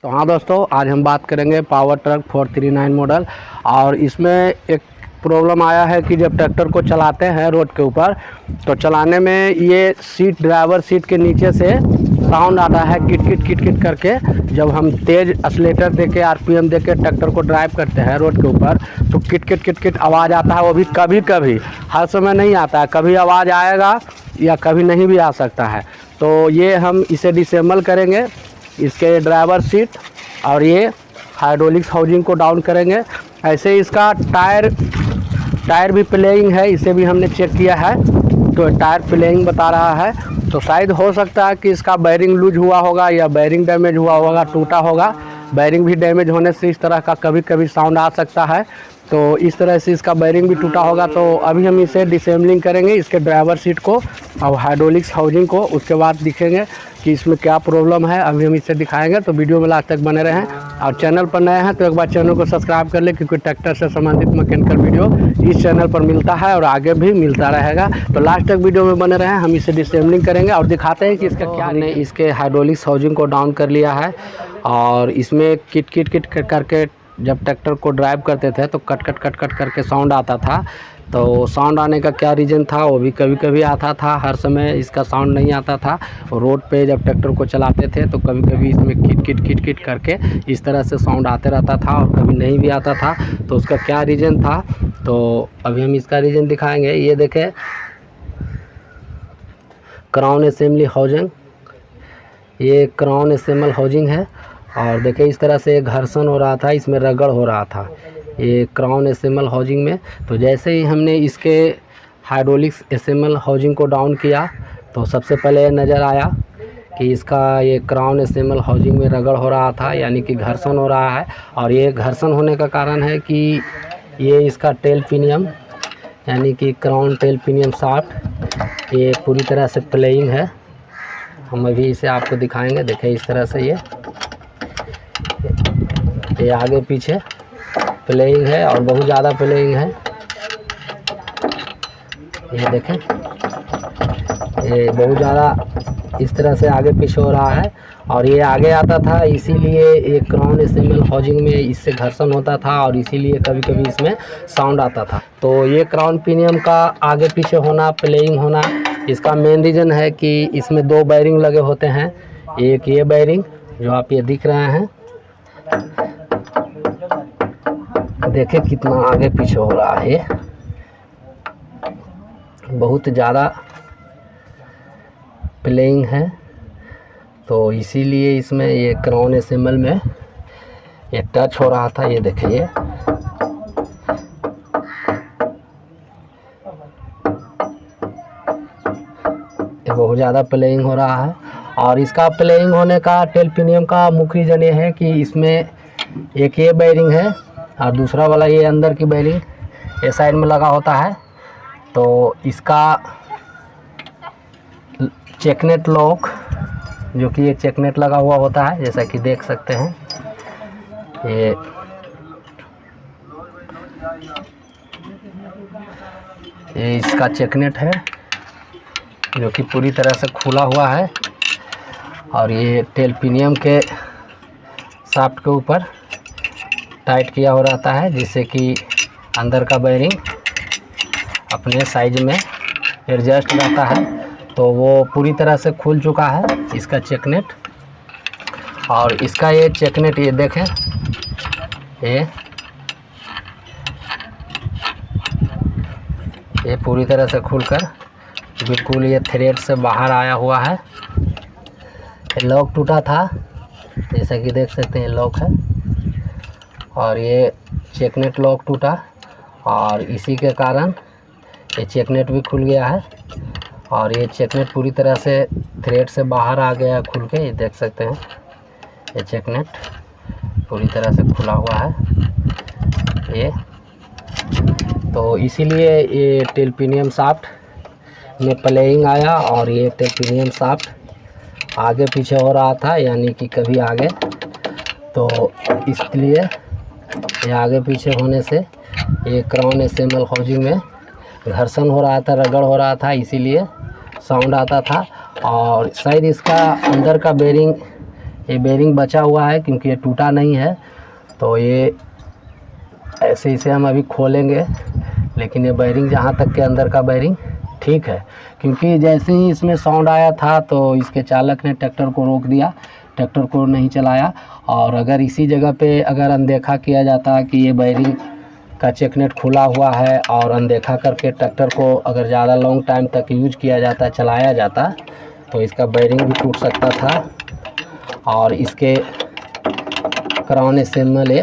तो हाँ दोस्तों, आज हम बात करेंगे पावर ट्रक 439 मॉडल। और इसमें एक प्रॉब्लम आया है कि जब ट्रैक्टर को चलाते हैं रोड के ऊपर, तो चलाने में ये सीट, ड्राइवर सीट के नीचे से साउंड आता है किट किट किट किट करके। जब हम तेज़ एक्सीलेटर देके आरपीएम देके ट्रैक्टर को ड्राइव करते हैं रोड के ऊपर, तो किट किट किट किट आवाज़ आता है। वो भी कभी कभी, हर समय नहीं आता है, कभी आवाज़ आएगा या कभी नहीं भी आ सकता है। तो ये हम इसे डिसेबल करेंगे, इसके ड्राइवर सीट और ये हाइड्रोलिक्स हाउसिंग को डाउन करेंगे। ऐसे इसका टायर भी प्लेइंग है, इसे भी हमने चेक किया है, तो टायर प्लेइंग बता रहा है। तो शायद हो सकता है कि इसका बैरिंग लूज हुआ होगा या बैरिंग डैमेज हुआ होगा, टूटा होगा। बैरिंग भी डैमेज होने से इस तरह का कभी कभी साउंड आ सकता है। तो इस तरह से इसका बैरिंग भी टूटा होगा। तो अभी हम इसे डिसेंबलिंग करेंगे, इसके ड्राइवर सीट को और हाइड्रोलिक्स हाउसिंग को। उसके बाद दिखेंगे कि इसमें क्या प्रॉब्लम है, अभी हम इसे दिखाएंगे। तो वीडियो में लास्ट तक बने रहें। और चैनल पर नए हैं तो एक बार चैनल को सब्सक्राइब कर ले, क्योंकि ट्रैक्टर से संबंधित मैकेनिकल वीडियो इस चैनल पर मिलता है और आगे भी मिलता रहेगा। तो लास्ट तक वीडियो में बने रहें। हम इसे डिसेंबलिंग करेंगे और दिखाते हैं कि इसका क्या। हमने इसके हाइड्रोलिक्स हाउसिंग को डाउन कर लिया है और इसमें किट किट किट करके जब ट्रैक्टर को ड्राइव करते थे तो कट कट कट कट करके साउंड आता था। तो साउंड आने का क्या रीज़न था, वो भी कभी कभी आता था, हर समय इसका साउंड नहीं आता था। रोड पे जब ट्रैक्टर को चलाते थे तो कभी कभी इसमें किट किट किट किट करके इस तरह से साउंड आते रहता था और कभी नहीं भी आता था। तो उसका क्या रीज़न था, तो अभी हम इसका रीज़न दिखाएंगे। ये देखें, क्राउन असेंबली हाउसिंग, ये क्राउन असेंबल हाउसिंग है। और देखिए इस तरह से घर्षण हो रहा था, इसमें रगड़ हो रहा था ये क्राउन असेंबल हाउसिंग में। तो जैसे ही हमने इसके हाइड्रोलिक्स असेंबल हाउसिंग को डाउन किया, तो सबसे पहले नज़र आया कि इसका ये क्राउन असेंबल हाउसिंग में रगड़ हो रहा था, यानी कि घर्षण हो रहा है। और ये घर्षण होने का कारण है कि ये इसका टेल पिनियम, यानी कि क्राउन टेल पिनियम शाफ्ट, ये पूरी तरह से प्लेइंग है। हम अभी इसे आपको दिखाएंगे। देखें इस तरह से ये आगे पीछे प्लेइंग है और बहुत ज़्यादा प्लेइंग है। ये देखें, ये बहुत ज़्यादा इस तरह से आगे पीछे हो रहा है। और ये आगे आता था, इसीलिए ये क्राउन असेंबल हाउसिंग में इससे घर्षण होता था और इसीलिए कभी कभी इसमें साउंड आता था। तो ये क्राउन पिनियम का आगे पीछे होना, प्लेइंग होना, इसका मेन रीज़न है कि इसमें दो बैरिंग लगे होते हैं। एक ये बैरिंग जो आप ये दिख रहे हैं, देखें कितना आगे पीछे हो रहा है, बहुत ज़्यादा प्लेइंग है। तो इसीलिए इसमें ये क्राउन असेंबल में ये टच हो रहा था। ये देखिए, ये बहुत ज़्यादा प्लेइंग हो रहा है। और इसका प्लेइंग होने का टेल पिनियम का मुख्य रीज़न ये है कि इसमें एक ये बैरिंग है और दूसरा वाला ये अंदर की बैरिंग ये साइड में लगा होता है। तो इसका चेकनेट लॉक, जो कि ये चेकनेट लगा हुआ होता है, जैसा कि देख सकते हैं, ये इसका चेकनेट है जो कि पूरी तरह से खुला हुआ है। और ये टेल पिनियम के शाफ्ट के ऊपर टाइट किया हो रहता है, जिससे कि अंदर का बैरिंग अपने साइज में एडजस्ट रहता है। तो वो पूरी तरह से खुल चुका है इसका चेकनेट। और इसका ये चेकनेट, ये देखें, ये पूरी तरह से खुलकर बिल्कुल ये थ्रेड से बाहर आया हुआ है। लॉक टूटा था, जैसा कि देख सकते हैं लॉक है, और ये चेकनेट लॉक टूटा और इसी के कारण ये चेकनेट भी खुल गया है। और ये चेकनेट पूरी तरह से थ्रेड से बाहर आ गया खुल के। ये देख सकते हैं, ये चेकनेट पूरी तरह से खुला हुआ है ये। तो इसीलिए ये टेल पिनियम शाफ्ट में प्लेइंग आया और ये टेल पिनियम शाफ्ट आगे पीछे हो रहा था, यानी कि कभी आगे। तो इसलिए ये आगे पीछे होने से ये क्राउन असेंबल हाउसिंग में घर्षण हो रहा था, रगड़ हो रहा था, इसीलिए साउंड आता था। और शायद इसका अंदर का बेरिंग ये बेरिंग बचा हुआ है क्योंकि ये टूटा नहीं है। तो ये ऐसे इसे हम अभी खोलेंगे, लेकिन ये बेरिंग जहाँ तक के अंदर का बेरिंग ठीक है, क्योंकि जैसे ही इसमें साउंड आया था तो इसके चालक ने ट्रैक्टर को रोक दिया, ट्रैक्टर को नहीं चलाया। और अगर इसी जगह पे अगर अनदेखा किया जाता कि ये बेरिंग का चेकनेट खुला हुआ है और अनदेखा करके ट्रैक्टर को अगर ज़्यादा लॉन्ग टाइम तक यूज किया जाता, चलाया जाता, तो इसका बेरिंग भी टूट सकता था और इसके क्राउन असेंबल ये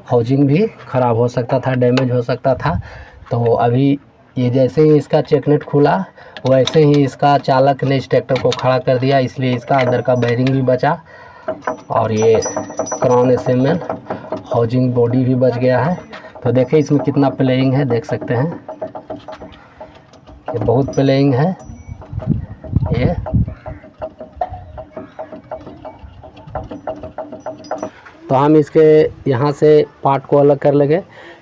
हाउसिंग भी ख़राब हो सकता था, डैमेज हो सकता था। तो अभी ये जैसे ही इसका चेकनेट खुला वैसे ही इसका चालक ने इस ट्रैक्टर को खड़ा कर दिया, इसलिए इसका अंदर का बेरिंग भी बचा और ये क्राउन असेंबल हाउसिंग बॉडी भी बच गया है। तो देखिए इसमें कितना प्लेइंग है, देख सकते हैं ये बहुत प्लेइंग है। ये तो हम इसके यहाँ से पार्ट को अलग कर लेंगे,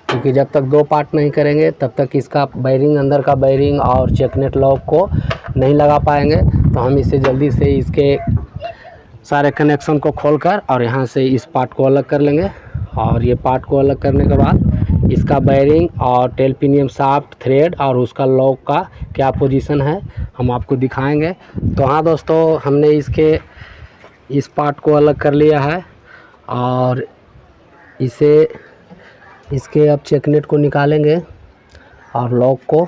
क्योंकि जब तक दो पार्ट नहीं करेंगे तब तक इसका बेरिंग, अंदर का बेरिंग और चेकनेट लॉक को नहीं लगा पाएंगे। तो हम इसे जल्दी से इसके सारे कनेक्शन को खोलकर और यहाँ से इस पार्ट को अलग कर लेंगे। और ये पार्ट को अलग करने के बाद इसका बेरिंग और टेल पिनियम शाफ्ट, थ्रेड और उसका लॉक का क्या पोजीशन है हम आपको दिखाएंगे। तो हाँ दोस्तों, हमने इसके इस पार्ट को अलग कर लिया है और इसके अब चेकनेट को निकालेंगे और लॉक को।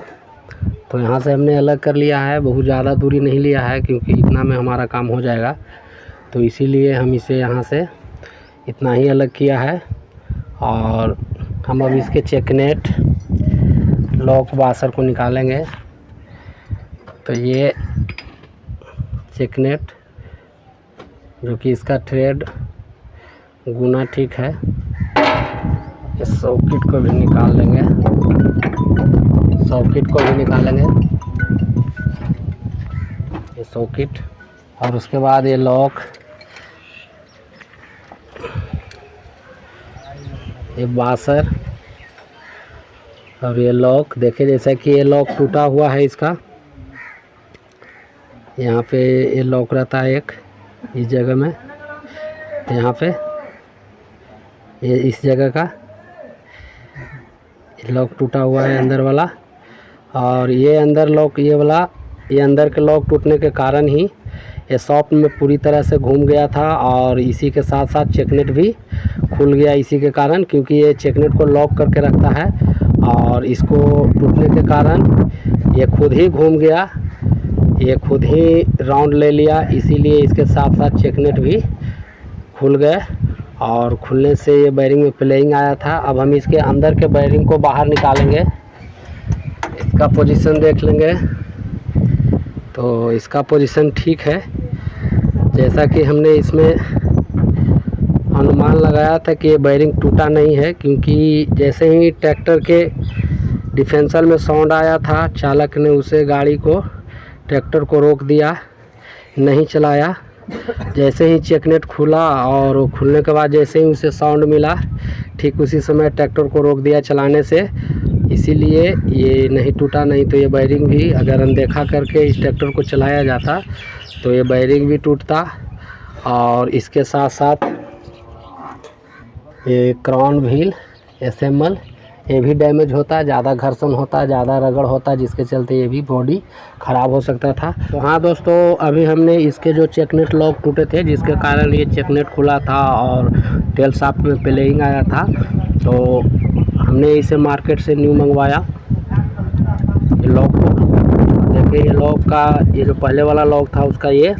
तो यहाँ से हमने अलग कर लिया है, बहुत ज़्यादा दूरी नहीं लिया है क्योंकि इतना में हमारा काम हो जाएगा, तो इसीलिए हम इसे यहाँ से इतना ही अलग किया है। और हम अब इसके चेकनेट, लॉक, वाशर को निकालेंगे। तो ये चेकनेट जो कि इसका थ्रेड गुना ठीक है, इस सॉकेट को भी निकाल लेंगे, सॉकेट को भी निकालेंगे ये सॉकेट। और उसके बाद ये लॉक, ये वाशर और ये लॉक। देखिए जैसा कि ये लॉक टूटा हुआ है, इसका यहाँ पे ये लॉक रहता है एक इस जगह में, यहाँ पे ये इस जगह का लॉक टूटा हुआ है अंदर वाला। और ये अंदर लॉक, ये वाला, ये अंदर के लॉक टूटने के कारण ही ये सॉफ्ट में पूरी तरह से घूम गया था और इसी के साथ साथ चेकनेट भी खुल गया इसी के कारण, क्योंकि ये चेकनेट को लॉक करके रखता है और इसको टूटने के कारण ये खुद ही घूम गया, ये खुद ही राउंड ले लिया, इसीलिए इसके साथ साथ चेकनेट भी खुल गए और खुलने से ये बेरिंग में प्लेइंग आया था। अब हम इसके अंदर के बेरिंग को बाहर निकालेंगे, इसका पोजीशन देख लेंगे। तो इसका पोजीशन ठीक है, जैसा कि हमने इसमें अनुमान लगाया था कि ये बेरिंग टूटा नहीं है, क्योंकि जैसे ही ट्रैक्टर के डिफेंसर में साउंड आया था, चालक ने उसे गाड़ी को, ट्रैक्टर को रोक दिया, नहीं चलाया। जैसे ही चेकनेट खुला और खुलने के बाद जैसे ही उसे साउंड मिला, ठीक उसी समय ट्रैक्टर को रोक दिया चलाने से, इसीलिए ये नहीं टूटा। नहीं तो ये बेरिंग भी अगर अनदेखा करके इस ट्रैक्टर को चलाया जाता तो ये बेरिंग भी टूटता और इसके साथ साथ ये क्राउन व्हील असेंबल ये भी डैमेज होता, ज़्यादा घर्षण होता, ज़्यादा रगड़ होता, जिसके चलते ये भी बॉडी ख़राब हो सकता था। तो हाँ दोस्तों, अभी हमने इसके जो चेकनेट लॉक टूटे थे जिसके कारण ये चेकनेट खुला था और टेल शाफ्ट में प्लेइंग आया था, तो हमने इसे मार्केट से न्यू मंगवाया ये लॉक को। देखिए ये लॉक का, ये जो पहले वाला लॉक था उसका ये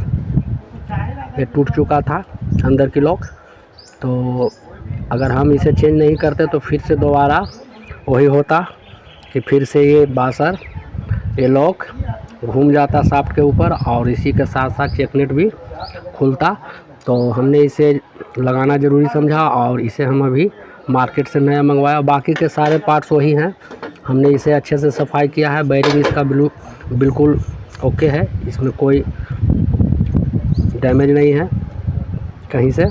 टूट चुका था अंदर की लॉक। तो अगर हम इसे चेंज नहीं करते तो फिर से दोबारा वही होता कि फिर से ये वाशर, ये लॉक घूम जाता शाफ्ट के ऊपर और इसी के साथ साथ चेकनेट भी खुलता। तो हमने इसे लगाना ज़रूरी समझा और इसे हम अभी मार्केट से नया मंगवाया। बाकी के सारे पार्ट्स वही हैं, हमने इसे अच्छे से सफाई किया है। बेरिंग इसका बिल्कुल ओके है, इसमें कोई डैमेज नहीं है कहीं से,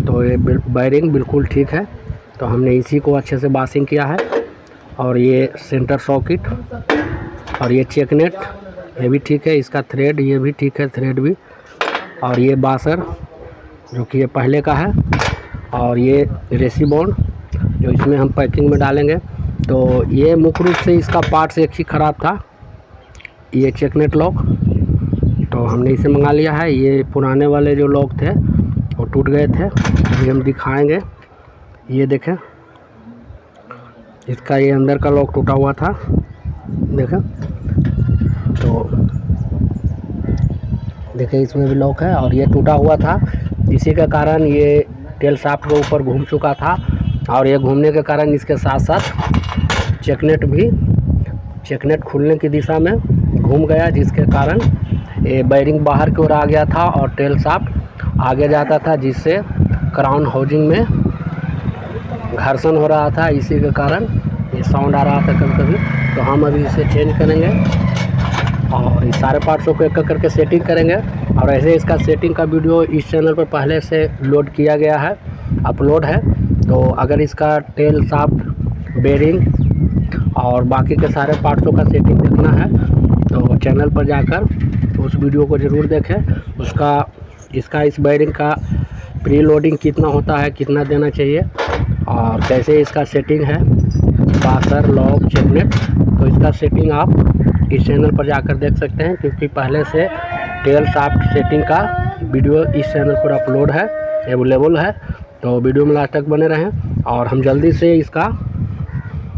तो ये बेरिंग बिल्कुल ठीक है। तो हमने इसी को अच्छे से बाशिंग किया है। और ये सेंटर सॉकेट और ये चेकनेट ये भी ठीक है, इसका थ्रेड ये भी ठीक है, थ्रेड भी, और ये वाशर जो कि ये पहले का है, और ये रेसिबोन जो इसमें हम पैकिंग में डालेंगे। तो ये मुख्य रूप से इसका पार्ट्स एक ही ख़राब था, ये चेकनेट लॉक, तो हमने इसे मंगा लिया है। ये पुराने वाले जो लॉक थे वो टूट गए थे, अभी हम दिखाएंगे। ये देखें, इसका ये अंदर का लॉक टूटा हुआ था, देखें, तो देखें इसमें भी लॉक है और ये टूटा हुआ था। इसी के कारण ये टेल शाफ्ट के ऊपर घूम चुका था, और ये घूमने के कारण इसके साथ साथ चेकनेट खुलने की दिशा में घूम गया, जिसके कारण ये बेयरिंग बाहर की ओर आ गया था और टेल शाफ्ट आगे जाता था, जिससे क्राउन हाउसिंग में घर्षण हो रहा था। इसी के कारण ये साउंड आ रहा था कभी कभी। तो हम अभी इसे चेंज करेंगे और इस सारे पार्ट्सों को एक एक करके सेटिंग करेंगे। और ऐसे इसका सेटिंग का वीडियो इस चैनल पर पहले से लोड किया गया है, अपलोड है। तो अगर इसका टेल शाफ्ट, बेरिंग और बाकी के सारे पार्ट्सों का सेटिंग देखना है तो चैनल पर जाकर उस वीडियो को ज़रूर देखें। इसका इस बेरिंग का प्री लोडिंग कितना होता है, कितना देना चाहिए, और कैसे इसका सेटिंग है, बासर, लॉक, चेकनेट, तो इसका सेटिंग आप इस चैनल पर जाकर देख सकते हैं, क्योंकि पहले से टेल शाफ्ट सेटिंग का वीडियो इस चैनल पर अपलोड है, अवेलेबल है। तो वीडियो में लास्ट तक बने रहें और हम जल्दी से इसका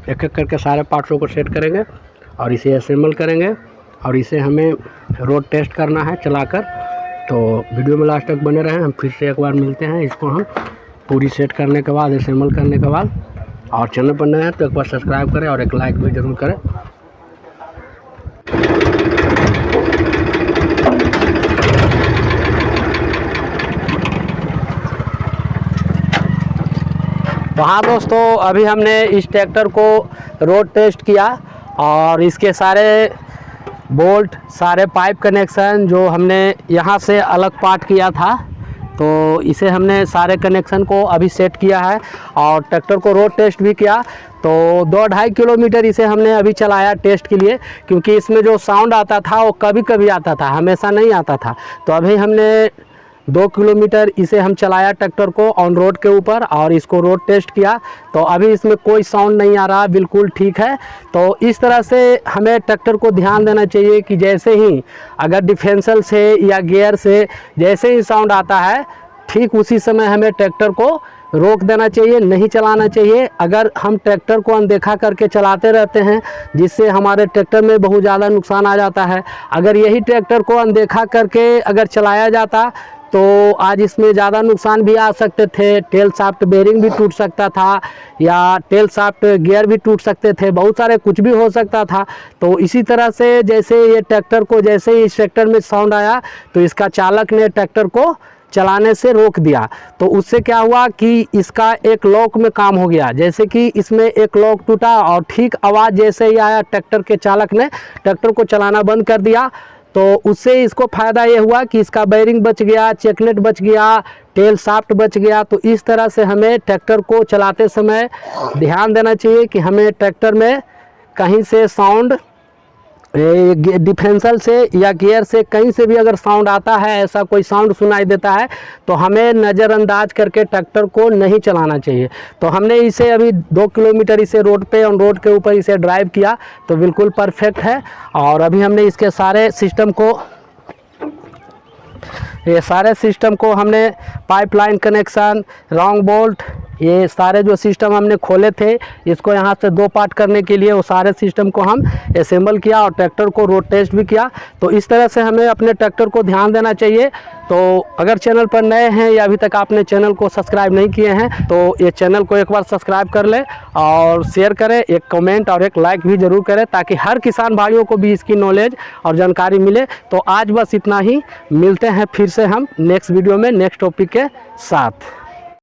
एक एक करके सारे पार्ट्सों को सेट करेंगे और इसे असेंबल करेंगे, और इसे हमें रोड टेस्ट करना है चलाकर। तो वीडियो में लास्ट तक बने रहें। हम फिर से एक बार मिलते हैं इसको हम पूरी सेट करने के बाद, असेंबल करने के बाद। और चैनल पर नए हैं तो एक बार सब्सक्राइब करें और एक लाइक भी ज़रूर करें। तो हाँ दोस्तों, अभी हमने इस ट्रैक्टर को रोड टेस्ट किया और इसके सारे बोल्ट, सारे पाइप कनेक्शन जो हमने यहाँ से अलग पार्ट किया था, तो इसे हमने सारे कनेक्शन को अभी सेट किया है और ट्रैक्टर को रोड टेस्ट भी किया। तो 2-2.5 किलोमीटर इसे हमने अभी चलाया टेस्ट के लिए, क्योंकि इसमें जो साउंड आता था वो कभी कभी आता था, हमेशा नहीं आता था। तो अभी हमने 2 किलोमीटर इसे हम चलाया ट्रैक्टर को ऑन रोड के ऊपर और इसको रोड टेस्ट किया। तो अभी इसमें कोई साउंड नहीं आ रहा, बिल्कुल ठीक है। तो इस तरह से हमें ट्रैक्टर को ध्यान देना चाहिए कि जैसे ही अगर डिफरेंशियल से या गियर से जैसे ही साउंड आता है, ठीक उसी समय हमें ट्रैक्टर को रोक देना चाहिए, नहीं चलाना चाहिए। अगर हम ट्रैक्टर को अनदेखा करके चलाते रहते हैं, जिससे हमारे ट्रैक्टर में बहुत ज़्यादा नुकसान आ जाता है। अगर यही ट्रैक्टर को अनदेखा करके अगर चलाया जाता तो आज इसमें ज़्यादा नुकसान भी आ सकते थे। टेल शाफ्ट बेरिंग भी टूट सकता था, या टेल शाफ्ट गियर भी टूट सकते थे, बहुत सारे कुछ भी हो सकता था। तो इसी तरह से जैसे ये ट्रैक्टर को, जैसे ही इस ट्रैक्टर में साउंड आया तो इसका चालक ने ट्रैक्टर को चलाने से रोक दिया। तो उससे क्या हुआ कि इसका एक लॉक में काम हो गया। जैसे कि इसमें एक लॉक टूटा और ठीक आवाज़ जैसे ही आया, ट्रैक्टर के चालक ने ट्रैक्टर को चलाना बंद कर दिया। तो उससे इसको फ़ायदा ये हुआ कि इसका बेरिंग बच गया, चेकनेट बच गया, टेल शाफ्ट बच गया। तो इस तरह से हमें ट्रैक्टर को चलाते समय ध्यान देना चाहिए कि हमें ट्रैक्टर में कहीं से साउंड, डिफरेंशियल से या गियर से कहीं से भी अगर साउंड आता है, ऐसा कोई साउंड सुनाई देता है, तो हमें नज़रअंदाज करके ट्रैक्टर को नहीं चलाना चाहिए। तो हमने इसे अभी 2 किलोमीटर इसे रोड पे, ऑन रोड के ऊपर इसे ड्राइव किया, तो बिल्कुल परफेक्ट है। और अभी हमने इसके सारे सिस्टम को, ये सारे सिस्टम को हमने पाइपलाइन कनेक्शन, रॉन्ग बोल्ट, ये सारे जो सिस्टम हमने खोले थे, इसको यहाँ से 2 पार्ट करने के लिए वो सारे सिस्टम को हम असेंबल किया और ट्रैक्टर को रोड टेस्ट भी किया। तो इस तरह से हमें अपने ट्रैक्टर को ध्यान देना चाहिए। तो अगर चैनल पर नए हैं या अभी तक आपने चैनल को सब्सक्राइब नहीं किए हैं, तो ये चैनल को एक बार सब्सक्राइब कर लें और शेयर करें, एक कमेंट और एक लाइक भी ज़रूर करें, ताकि हर किसान भाइयों को भी इसकी नॉलेज और जानकारी मिले। तो आज बस इतना ही, मिलते हैं फिर से हम नेक्स्ट वीडियो में नेक्स्ट टॉपिक के साथ।